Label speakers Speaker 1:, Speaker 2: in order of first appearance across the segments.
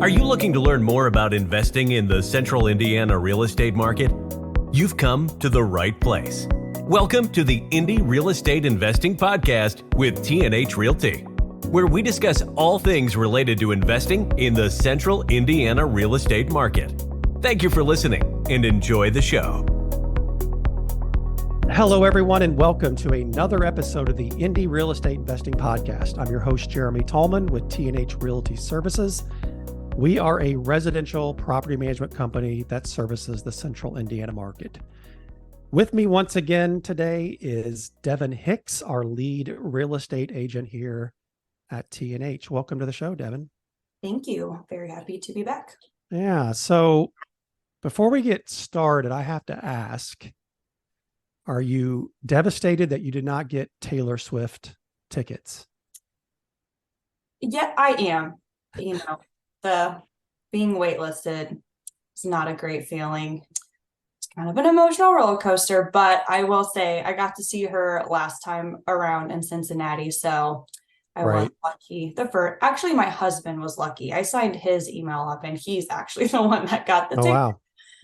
Speaker 1: Are you looking to learn more about investing in the central Indiana real estate market? You've come to the right place. Welcome to the Indy Real Estate Investing Podcast with T&H Realty, where we discuss all things related to investing in the central Indiana real estate market. Thank you for listening and enjoy the show.
Speaker 2: Hello, everyone, and welcome to another episode of the Indy Real Estate Investing Podcast. I'm your host, Jeremy Tallman with T&H Realty Services. We are a residential property management company that services the central Indiana market. With me once again today is Devon Hicks, our lead real estate agent here at T&H. Welcome to the show, Devon.
Speaker 3: Thank you. Very happy to be back.
Speaker 2: Yeah. So before we get started, I have to ask, are you devastated that you did not get Taylor Swift tickets?
Speaker 3: Yeah, I am. The being waitlisted is not a great feeling. It's kind of an emotional roller coaster, but I will say I got to see her last time around in Cincinnati, so I was lucky. Actually, my husband was lucky. I signed his email up, and he's actually the one that got the ticket.
Speaker 2: Wow.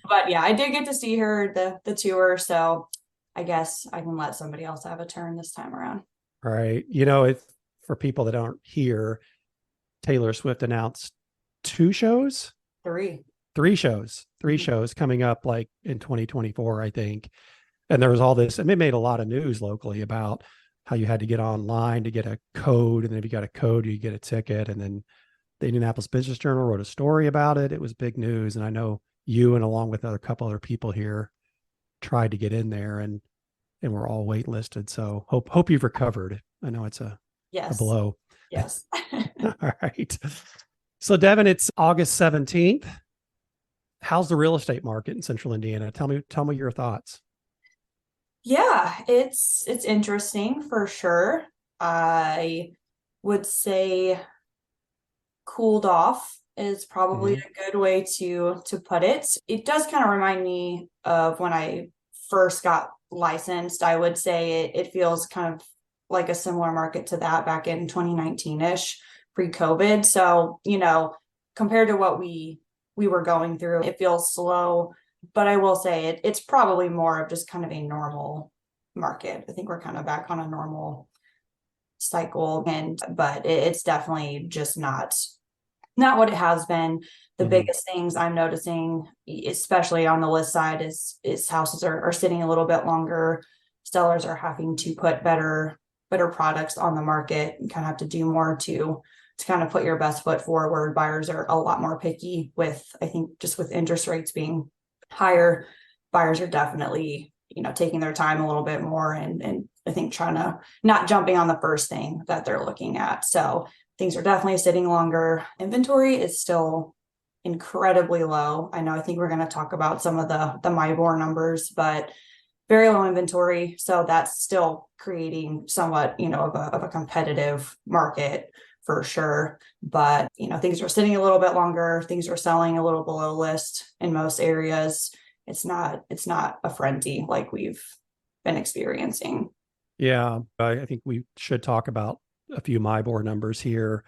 Speaker 3: But yeah, I did get to see her the tour, so I guess I can let somebody else have a turn this time around.
Speaker 2: Right. You know, for people that aren't here, Taylor Swift announced three shows coming up like in 2024, I think. And there was all this, and they made a lot of news locally about how you had to get online to get a code. And then if you got a code, you get a ticket. And then the Indianapolis Business Journal wrote a story about it. It was big news. And I know you, and along with a couple other people here, tried to get in there, and we're all waitlisted. So hope you've recovered. I know it's a blow.
Speaker 3: Yes.
Speaker 2: All right. So Devon, it's August 17th. How's the real estate market in central Indiana? Tell me your thoughts.
Speaker 3: Yeah, it's interesting for sure. I would say cooled off is probably a good way to put it. It does kind of remind me of when I first got licensed. I would say it feels kind of like a similar market to that back in 2019-ish, pre-COVID. So, compared to what we were going through, it feels slow, but I will say it's probably more of just kind of a normal market. I think we're kind of back on a normal cycle, but it's definitely just not what it has been. The biggest things I'm noticing, especially on the list side, is houses are sitting a little bit longer. Sellers are having to put better products on the market and kind of have to do more to kind of put your best foot forward. Buyers are a lot more picky I think just with interest rates being higher, buyers are definitely, taking their time a little bit more and I think trying to not jumping on the first thing that they're looking at. So things are definitely sitting longer. Inventory is still incredibly low. I think we're going to talk about some of the MIBOR numbers, but very low inventory. So that's still creating somewhat, of a competitive market for sure. But, things are sitting a little bit longer. Things are selling a little below list in most areas. It's not a frenzy like we've been experiencing.
Speaker 2: Yeah, I think we should talk about a few MIBOR numbers here.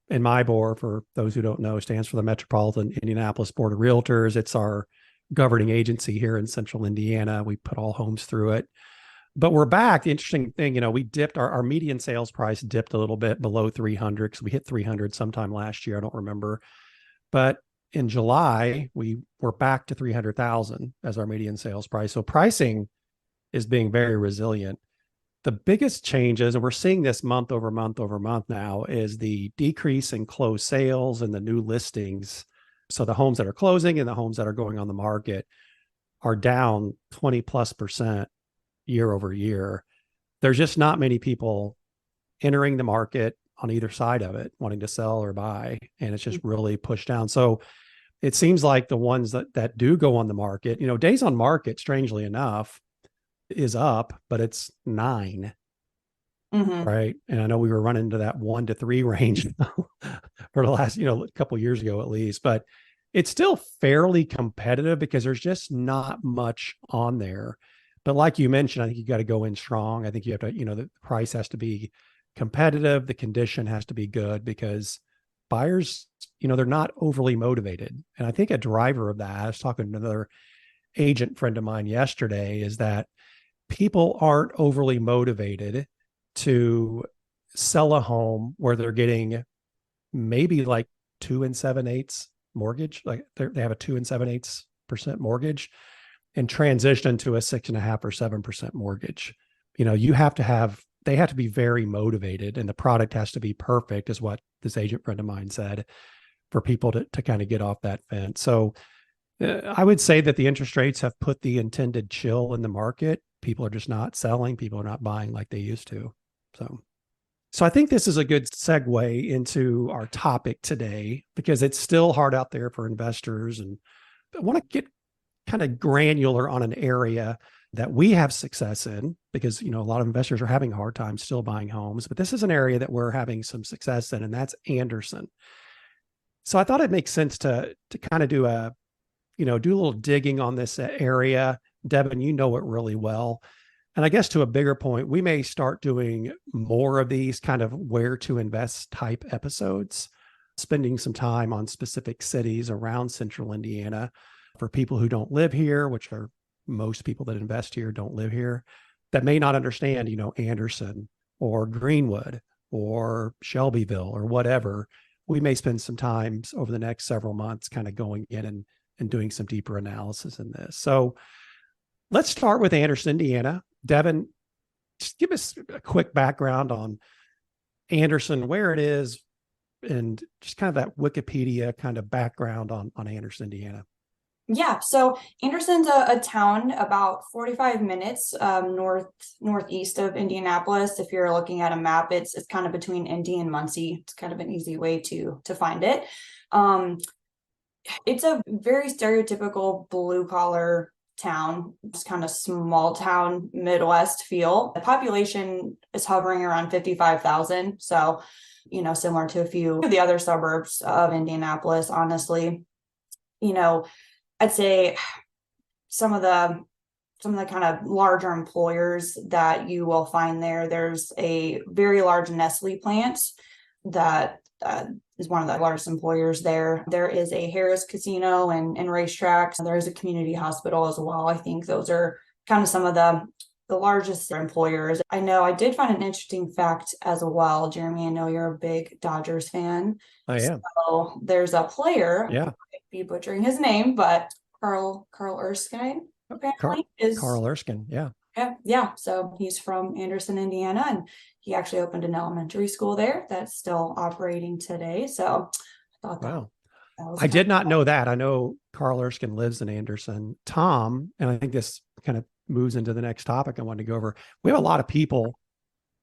Speaker 2: And MIBOR, for those who don't know, stands for the Metropolitan Indianapolis Board of Realtors. It's our governing agency here in central Indiana. We put all homes through it. But we're back. The interesting thing, we dipped, our median sales price dipped a little bit below 300 because we hit 300 sometime last year. I don't remember. But in July, we were back to 300,000 as our median sales price. So pricing is being very resilient. The biggest changes, and we're seeing this month over month now, is the decrease in closed sales and the new listings. So the homes that are closing and the homes that are going on the market are down 20+% year over year. There's just not many people entering the market on either side of it, wanting to sell or buy, and it's just really pushed down. So it seems like the ones that do go on the market, days on market, strangely enough, is up, but it's 9. Right. And I know we were running into that 1 to 3 range for the last, a couple of years ago, at least, but it's still fairly competitive because there's just not much on there. But like you mentioned, I think you got to go in strong. I think you have to, the price has to be competitive. The condition has to be good because buyers they're not overly motivated. And I think a driver of that, I was talking to another agent friend of mine yesterday, is that people aren't overly motivated to sell a home where they're getting maybe like 2 7/8 mortgage. Like they have a 2 7/8% mortgage and transition to a 6.5 or 7% mortgage. They have to be very motivated, and the product has to be perfect, is what this agent friend of mine said, for people to kind of get off that fence. So I would say that the interest rates have put the intended chill in the market. People are just not selling. People are not buying like they used to. So I think this is a good segue into our topic today, because it's still hard out there for investors. And I want to get kind of granular on an area that we have success in, because, a lot of investors are having a hard time still buying homes, but this is an area that we're having some success in, and that's Anderson. So I thought it makes sense to kind of do a little digging on this area. Devon, you know it really well. And I guess to a bigger point, we may start doing more of these kind of where to invest type episodes, spending some time on specific cities around central Indiana for people who don't live here, which are most people that invest here don't live here, that may not understand, Anderson or Greenwood or Shelbyville or whatever. We may spend some time over the next several months kind of going in and doing some deeper analysis in this. So let's start with Anderson, Indiana. Devon, just give us a quick background on Anderson, where it is, and just kind of that Wikipedia kind of background on Anderson, Indiana.
Speaker 3: Yeah, so Anderson's a town about 45 minutes northeast of Indianapolis. If you're looking at a map, it's kind of between Indy and Muncie. It's kind of an easy way to find it. It's a very stereotypical blue collar town, just kind of small town Midwest feel. The population is hovering around 55,000. So, similar to a few of the other suburbs of Indianapolis, honestly. I'd say some of the kind of larger employers that you will find there's a very large Nestle plant that is one of the largest employers there. There is a Harris casino and racetracks. There is a community hospital as well. I think those are kind of some of the largest employers. I know I did find an interesting fact as well. Jeremy, I know you're a big Dodgers fan.
Speaker 2: I am.
Speaker 3: So there's a player,
Speaker 2: yeah,
Speaker 3: I might be butchering his name, but Carl Erskine apparently is
Speaker 2: Carl Erskine. Yeah.
Speaker 3: Yeah. So he's from Anderson, Indiana, and he actually opened an elementary school there that's still operating today. So I thought
Speaker 2: wow.
Speaker 3: that was
Speaker 2: I did not know that. I know Carl Erskine lives in Anderson. Tom, and I think this kind of moves into the next topic I wanted to go over. We have a lot of people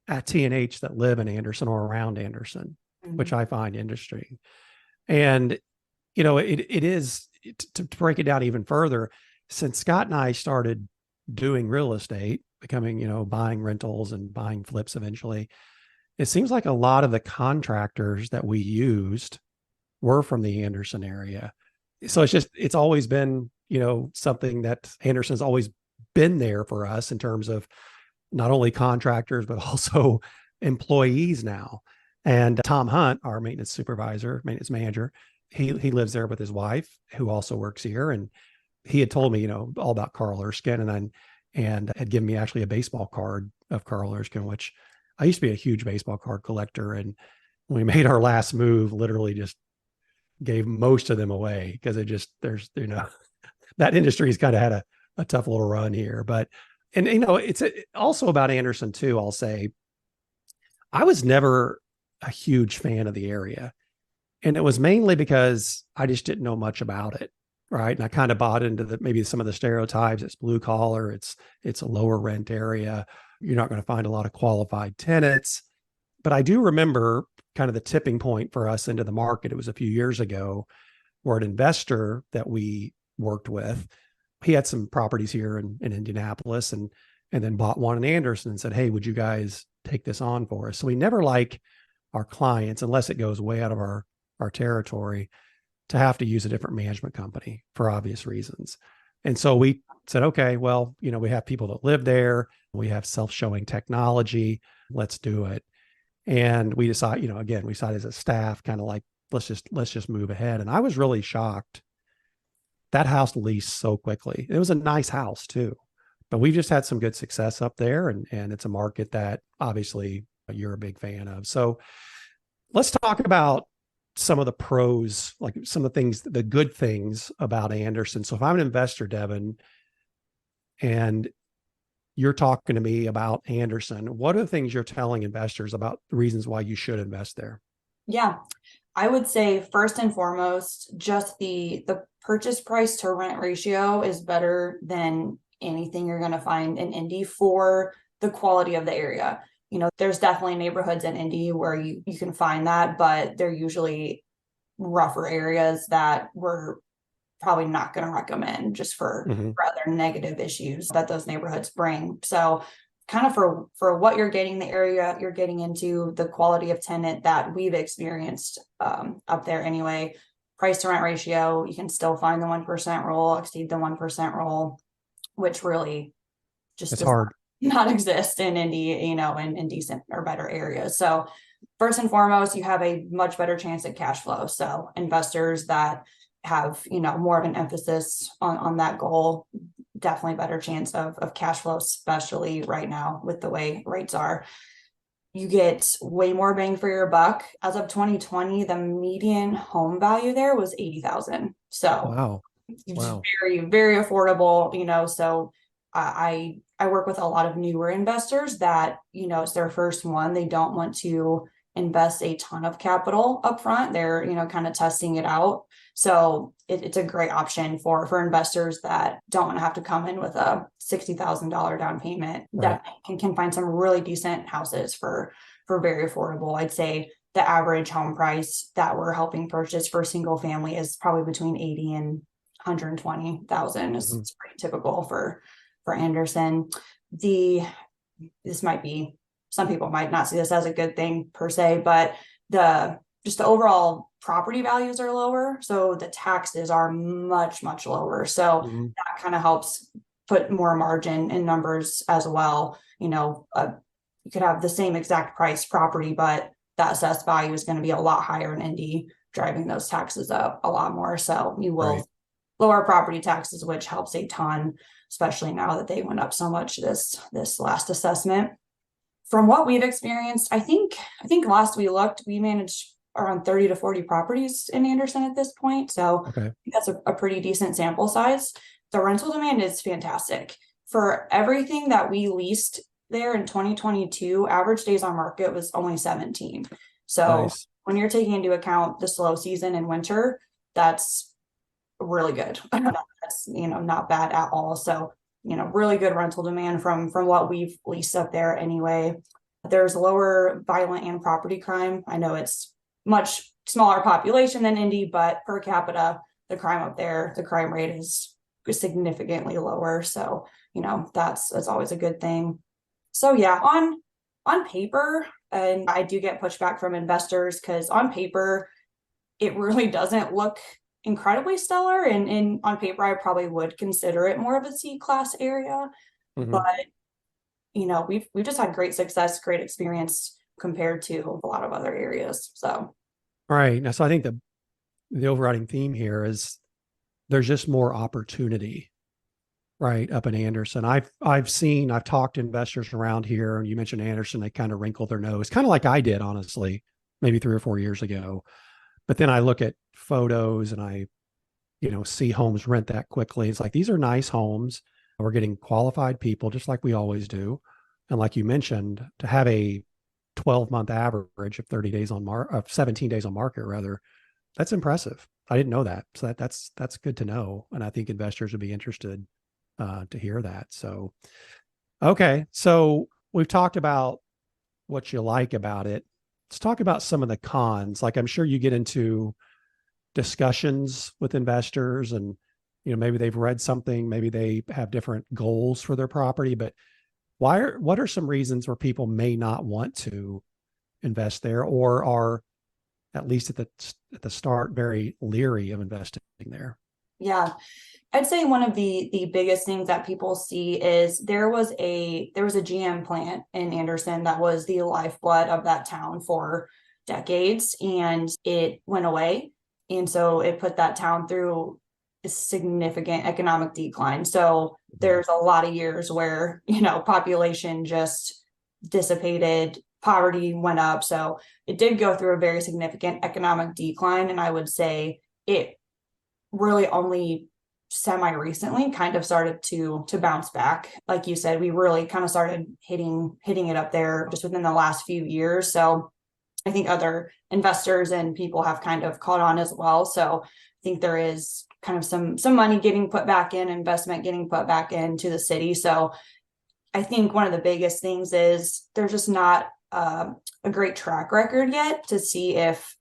Speaker 2: at T&H that live in Anderson or around Anderson, which I find interesting. And, it is, to break it down even further, since Scott and I started doing real estate, becoming, buying rentals and buying flips eventually, it seems like a lot of the contractors that we used were from the Anderson area. So it's always been, something that Anderson's always been there for us in terms of not only contractors, but also employees now. And Tom Hunt, our maintenance manager, he lives there with his wife, who also works here. And he had told me, all about Carl Erskine, and had given me actually a baseball card of Carl Erskine, which I used to be a huge baseball card collector. And when we made our last move, literally just gave most of them away, because that industry's kind of had a tough little run here. But, it's also about Anderson too. I'll say I was never a huge fan of the area, and it was mainly because I just didn't know much about it. Right. And I kind of bought into maybe some of the stereotypes. It's blue collar. It's a lower rent area. You're not going to find a lot of qualified tenants. But I do remember kind of the tipping point for us into the market. It was a few years ago, where an investor that we worked with, he had some properties here in Indianapolis, and then bought one in Anderson and said, "Hey, would you guys take this on for us?" So we never like our clients, unless it goes way out of our territory, to have to use a different management company for obvious reasons. And so we said, okay, well, we have people that live there. We have self-showing technology. Let's do it. And we decided, we decided as a staff, kind of like, let's just move ahead. And I was really shocked that house leased so quickly. It was a nice house too, but we've just had some good success up there, and it's a market that obviously you're a big fan of. So let's talk about some of the pros, like some of the things, the good things about Anderson. So if I'm an investor, Devon, and you're talking to me about Anderson, what are the things you're telling investors about the reasons why you should invest there?
Speaker 3: Yeah, I would say first and foremost, just the purchase price to rent ratio is better than anything you're going to find in Indy for the quality of the area. You know, there's definitely neighborhoods in Indy where you can find that, but they're usually rougher areas that we're probably not going to recommend just for other negative issues that those neighborhoods bring. So kind of for what you're getting, the area you're getting into, the quality of tenant that we've experienced up there anyway, price to rent ratio, you can still find the 1% rule, exceed the 1% rule, which really just
Speaker 2: It's
Speaker 3: does
Speaker 2: hard.
Speaker 3: not exist in Indy, in decent or better areas. So first and foremost, you have a much better chance at cash flow. So investors that have, more of an emphasis on that goal, definitely better chance of cash flow, especially right now with the way rates are. You get way more bang for your buck. As of 2020, the median home value there was $80,000. So
Speaker 2: Wow.
Speaker 3: very, very affordable, so I work with a lot of newer investors that, it's their first one. They don't want to invest a ton of capital up front. They're, kind of testing it out. So it's a great option for investors that don't want to have to come in with a $60,000 down payment.
Speaker 2: Right.
Speaker 3: That can find some really decent houses for very affordable. I'd say the average home price that we're helping purchase for single family is probably between 80 and 120,000. It's pretty typical for Anderson. This might be, some people might not see this as a good thing per se, but the overall property values are lower. So the taxes are much, much lower. So that kind of helps put more margin in numbers as well. You could have the same exact price property, but that assessed value is going to be a lot higher in Indy, driving those taxes up a lot more. So you will lower property taxes, which helps a ton, especially now that they went up so much this last assessment. From what we've experienced, I think last we looked, we managed around 30 to 40 properties in Anderson at this point. So I think that's a pretty decent sample size. The rental demand is fantastic. For everything that we leased there in 2022, average days on market was only 17. So when you're taking into account the slow season in winter, that's really good. That's, not bad at all. So, really good rental demand from what we've leased up there anyway. There's lower violent and property crime. I know it's much smaller population than Indy, but per capita, the crime up there, the crime rate is significantly lower. So, that's always a good thing. So yeah, on paper, and I do get pushback from investors because on paper, it really doesn't look incredibly stellar. And on paper, I probably would consider it more of a C-class area. But, we've just had great success, great experience compared to a lot of other areas. So.
Speaker 2: Right. Now, so I think the overriding theme here is there's just more opportunity, right, up in Anderson. I've talked to investors around here, and you mentioned Anderson, they kind of wrinkle their nose, kind of like I did, honestly, maybe 3 or 4 years ago. But then I look at photos and I, see homes rent that quickly. It's like, these are nice homes. We're getting qualified people just like we always do. And like you mentioned, to have a 12-month average of 17 days on market rather, that's impressive. I didn't know that. So that's good to know. And I think investors would be interested to hear that. So, okay. So we've talked about what you like about it. Let's talk about some of the cons. Like, I'm sure you get into discussions with investors and, maybe they've read something, maybe they have different goals for their property, but what are some reasons where people may not want to invest there, or are at least at the start very leery of investing there?
Speaker 3: Yeah. I'd say one of the biggest things that people see is there was a GM plant in Anderson that was the lifeblood of that town for decades, and it went away. And so it put that town through a significant economic decline. So there's a lot of years where, population just dissipated, poverty went up. So it did go through a very significant economic decline. And I would say it really only semi-recently kind of started to bounce back. Like you said, we really kind of started hitting it up there just within the last few years. So I think other investors and people have kind of caught on as well. So I think there is kind of some money getting put back in, investment getting put back into the city. So I think one of the biggest things is there's just not a great track record yet to see if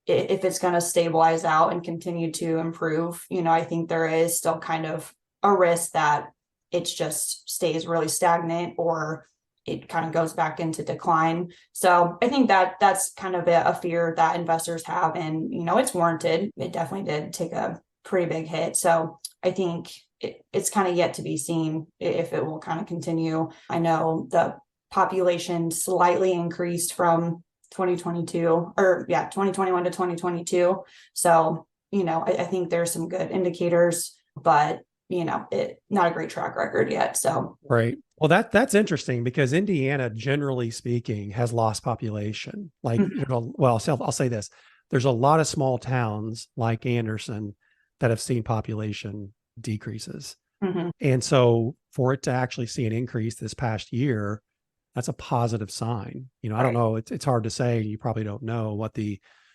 Speaker 3: it's going to stabilize out and continue to improve. I think there is still kind of a risk that it just stays really stagnant or it kind of goes back into decline. So I think that that's kind of a fear that investors have, and it's warranted. It definitely did take a pretty big hit. So I think it's kind of yet to be seen if it will kind of continue. I know the population slightly increased from 2021 to 2022. So, I think there's some good indicators, but not a great track record yet. So,
Speaker 2: right. Well, that's interesting because Indiana, generally speaking, has lost population. Like, I'll say this: there's a lot of small towns like Anderson that have seen population decreases, and so for it to actually see an increase this past year, that's a positive sign. I don't know. It's hard to say. You probably don't know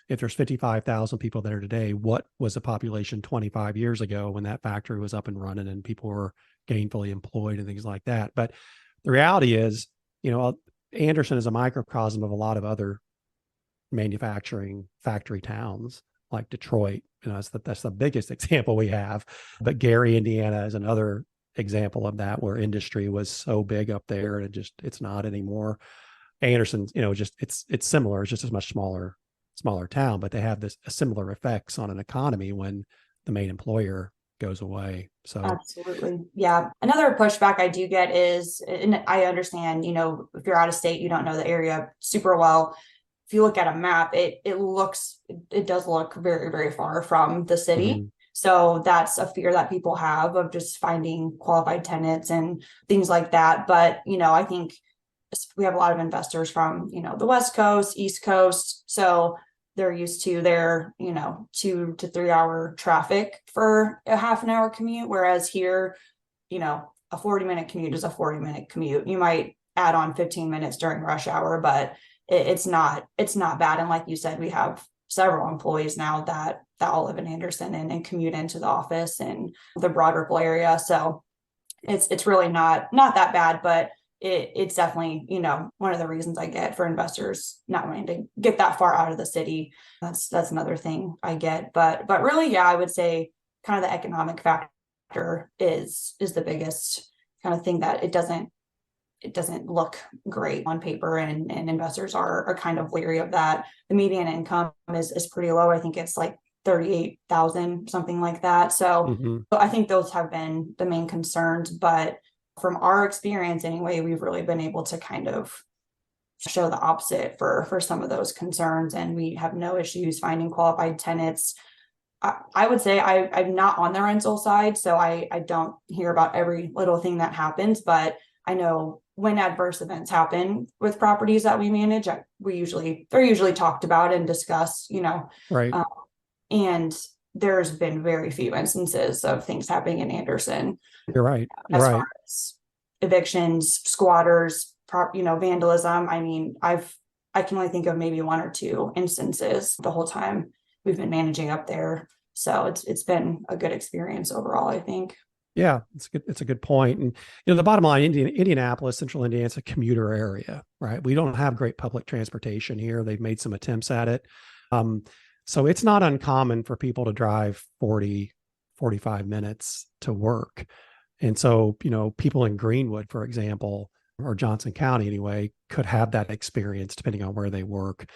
Speaker 2: if there's 55,000 people there today, what was the population 25 years ago when that factory was up and running and people were gainfully employed and things like that. But the reality is, Anderson is a microcosm of a lot of other manufacturing factory towns like Detroit. That's the biggest example we have. But Gary, Indiana is another example of that, where industry was so big up there and it's not anymore. Anderson, it's similar. It's just a much smaller town, but they have similar effects on an economy when the main employer goes away. So
Speaker 3: absolutely. Yeah. Another pushback I do get is, and I understand, if you're out of state, you don't know the area super well. If you look at a map, it does look very, very far from the city. So that's a fear that people have of just finding qualified tenants and things like that. But, I think we have a lot of investors from, the West Coast, East Coast. So they're used to their, 2 to 3 hour traffic for a half an hour commute. Whereas here, a 40-minute commute is a 40-minute commute. You might add on 15 minutes during rush hour, but it's not bad. And like you said, we have several employees now that all live in Anderson and commute into the office and the Broad Ripple area. So it's really not that bad, but it's definitely, one of the reasons I get for investors not wanting to get that far out of the city. That's another thing I get, but really, yeah, I would say kind of the economic factor is the biggest kind of thing that it doesn't look great on paper, and investors are kind of leery of that. The median income is pretty low. I think it's like 38,000, something like that. So I think those have been the main concerns, but from our experience anyway, we've really been able to kind of show the opposite for some of those concerns, and we have no issues finding qualified tenants. I would say I'm not on the rental side, so I don't hear about every little thing that happens, but I know when adverse events happen with properties that we manage, they're usually talked about and discussed,
Speaker 2: right.
Speaker 3: And there's been very few instances of things happening in Anderson.
Speaker 2: You're right.
Speaker 3: As far as evictions, squatters, vandalism. I mean, I can only think of maybe 1 or 2 instances the whole time we've been managing up there. So it's been a good experience overall, I think.
Speaker 2: Yeah, it's a good point. And the bottom line, Indianapolis, Central Indiana, it's a commuter area, right? We don't have great public transportation here. They've made some attempts at it. So it's not uncommon for people to drive 40, 45 minutes to work. And so, people in Greenwood, for example, or Johnson County anyway, could have that experience depending on where they work.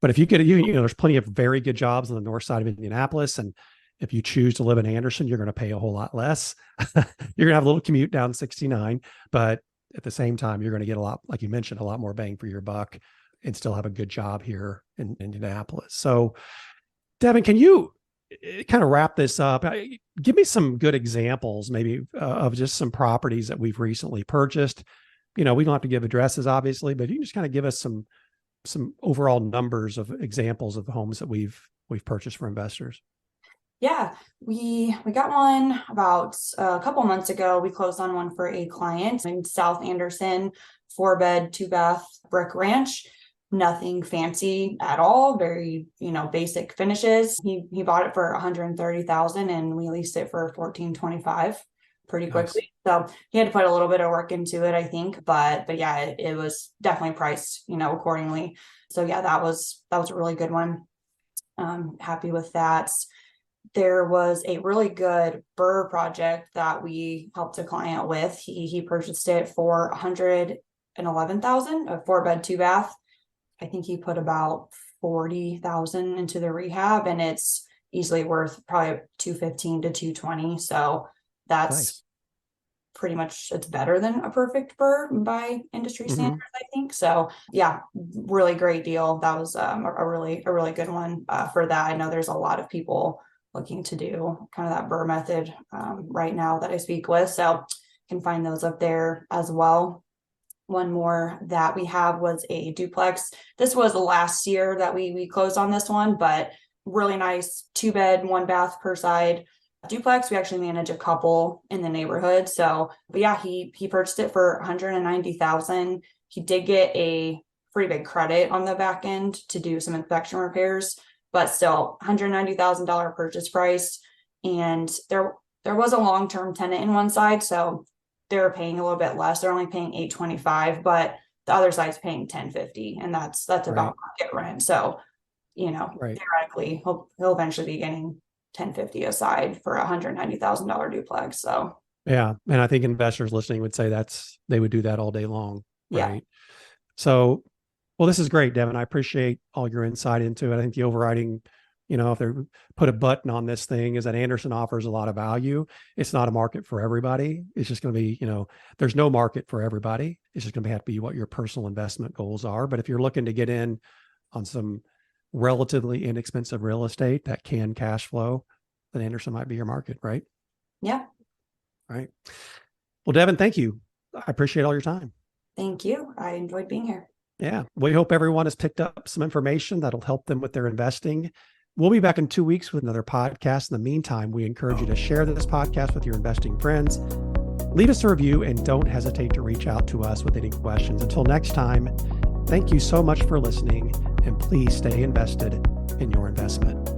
Speaker 2: But if you get, there's plenty of very good jobs on the north side of Indianapolis. And if you choose to live in Anderson, you're going to pay a whole lot less. You're going to have a little commute down 69, but at the same time, you're going to get a lot, like you mentioned, a lot more bang for your buck. and still have a good job here in Indianapolis. So, Devon, can you kind of wrap this up? Give me some good examples, maybe of just some properties that we've recently purchased. We don't have to give addresses, obviously, but you can just kind of give us some overall numbers of examples of homes that we've purchased for investors.
Speaker 3: Yeah, we got one about a couple months ago. We closed on one for a client in South Anderson, 4-bed, 2-bath brick ranch. Nothing fancy at all. Very, basic finishes. He bought it for $130,000 and we leased it for $1,425 pretty quickly. Nice. So he had to put a little bit of work into it, I think, but yeah, it was definitely priced, accordingly. So yeah, that was a really good one. Happy with that. There was a really good BRRRR project that we helped a client with. He purchased it for $111,000, a 4-bed, 2-bath. I think he put about $40,000 into the rehab, and it's easily worth probably $215,000 to $220,000. So that's nice. Pretty much, it's better than a perfect BRRRR by industry standards, I think. So yeah, really great deal. That was a really good one for that. I know there's a lot of people looking to do kind of that BRRRR method right now that I speak with. So can find those up there as well. One more that we have was a duplex. This was last year that we closed on this one, but really nice 2-bed, 1-bath per side duplex. We actually manage a couple in the neighborhood. So, but yeah, he purchased it for $190,000. He did get a pretty big credit on the back end to do some inspection repairs, but still $190,000 purchase price. And there was a long-term tenant in one side, so they're paying a little bit less. They're only paying $825, but the other side's paying $1050, and that's about market rent. So, theoretically, he'll eventually be getting $1050 aside for a $190,000 duplex. So
Speaker 2: yeah, and I think investors listening would say they would do that all day long, right?
Speaker 3: Yeah.
Speaker 2: So, well, this is great, Devon. I appreciate all your insight into it. I think the overriding, if they put a button on this thing, is that Anderson offers a lot of value. It's not a market for everybody. It's just going to be, there's no market for everybody. It's just going to have to be what your personal investment goals are. But if you're looking to get in on some relatively inexpensive real estate that can cash flow, then Anderson might be your market, right?
Speaker 3: Yeah.
Speaker 2: Right. Well, Devon, thank you. I appreciate all your time.
Speaker 3: Thank you. I enjoyed being here.
Speaker 2: Yeah. We hope everyone has picked up some information that'll help them with their investing. We'll be back in 2 weeks with another podcast. In the meantime, we encourage you to share this podcast with your investing friends. Leave us a review and don't hesitate to reach out to us with any questions. Until next time, thank you so much for listening, and please stay invested in your investment.